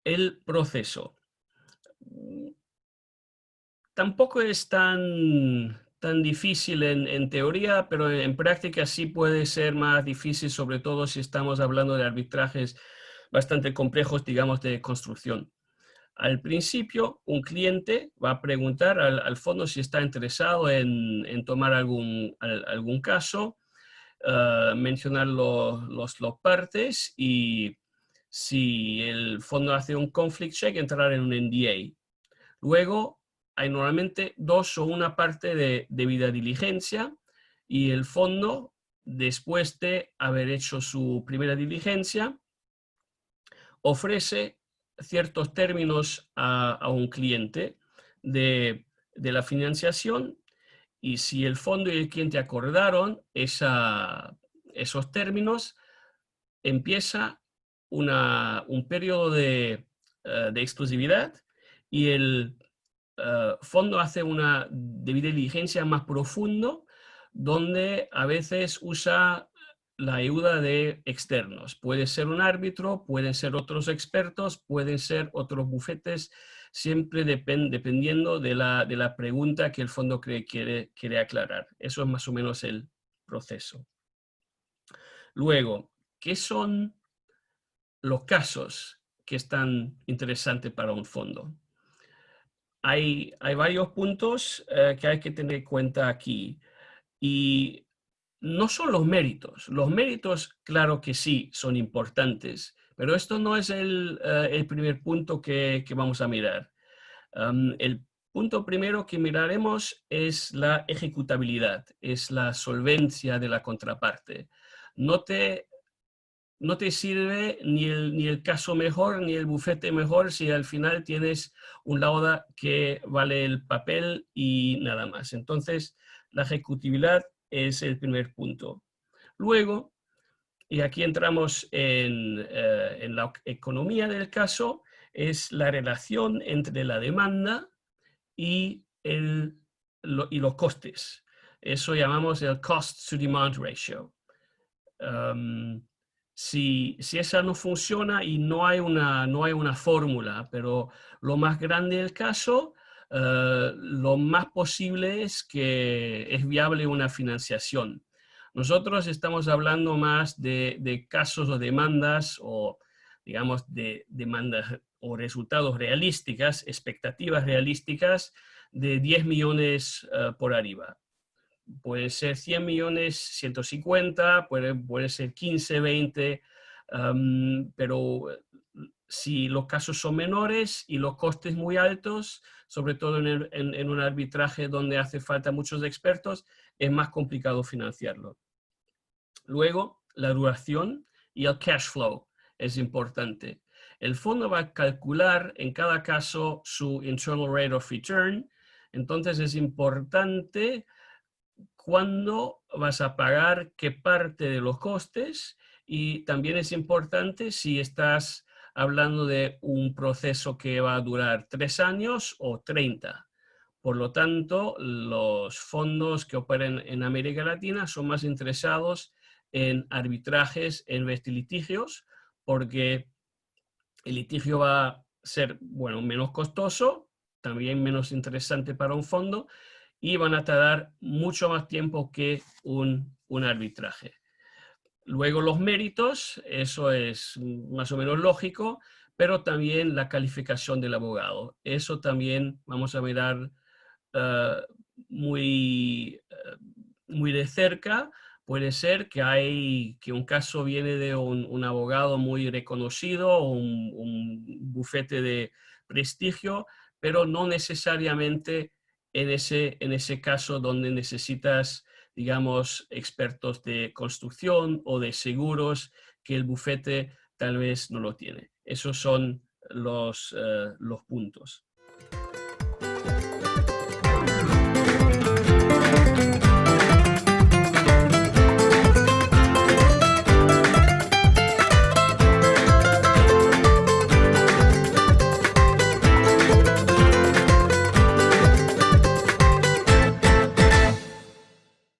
El proceso. Tampoco es tan difícil en teoría, pero en práctica sí puede ser más difícil, sobre todo si estamos hablando de arbitrajes bastante complejos, digamos, de construcción. Al principio, un cliente va a preguntar al fondo si está interesado en tomar algún caso, mencionar los partes y si el fondo hace un conflict check, entrar en un NDA. Luego, hay normalmente dos o una parte de debida diligencia y el fondo, después de haber hecho su primera diligencia, ofrece ciertos términos a un cliente de la financiación y si el fondo y el cliente acordaron esos términos, empieza un periodo de exclusividad y el fondo hace una debida diligencia más profundo donde a veces usa la ayuda de externos. Puede ser un árbitro, pueden ser otros expertos, pueden ser otros bufetes, siempre dependiendo de la pregunta que el fondo quiere aclarar. Eso es más o menos el proceso. Luego, ¿qué son los casos que están interesantes para un fondo? Hay varios puntos que hay que tener en cuenta aquí. Y no son los méritos. Los méritos, claro que sí, son importantes, pero esto no es el primer punto que vamos a mirar. El punto primero que miraremos es la ejecutabilidad, es la solvencia de la contraparte. No te no te sirve ni el caso mejor ni el bufete mejor si al final tienes un lauda que vale el papel y nada más. Entonces, la ejecutibilidad es el primer punto. Luego, y aquí entramos en la economía del caso, es la relación entre la demanda y, y los costes. Eso llamamos el cost to demand ratio. Si esa no funciona y no hay una fórmula, pero lo más grande del caso, lo más posible es que es viable una financiación. Nosotros estamos hablando más de casos o demandas o, digamos, de demandas o resultados realísticas, expectativas realísticas de 10 millones por arriba. Puede ser 100 millones, 150, puede ser 15, 20, pero si los casos son menores y los costes muy altos, sobre todo en un arbitraje donde hace falta muchos expertos, es más complicado financiarlo. Luego, la duración y el cash flow es importante. El fondo va a calcular en cada caso su internal rate of return, entonces es importante cuándo vas a pagar qué parte de los costes y también es importante si estás hablando de un proceso que va a durar 3 años o 30. Por lo tanto, los fondos que operan en América Latina son más interesados en arbitrajes en vez de litigios, porque el litigio va a ser, bueno, menos costoso, también menos interesante para un fondo, y van a tardar mucho más tiempo que un arbitraje. Luego los méritos, eso es más o menos lógico, pero también la calificación del abogado. Eso también vamos a mirar uh, muy, muy de cerca. Puede ser que un caso viene de un abogado muy reconocido o un bufete de prestigio, pero no necesariamente en ese caso donde necesitas, digamos, expertos de construcción o de seguros que el bufete tal vez no lo tiene. Esos son los puntos.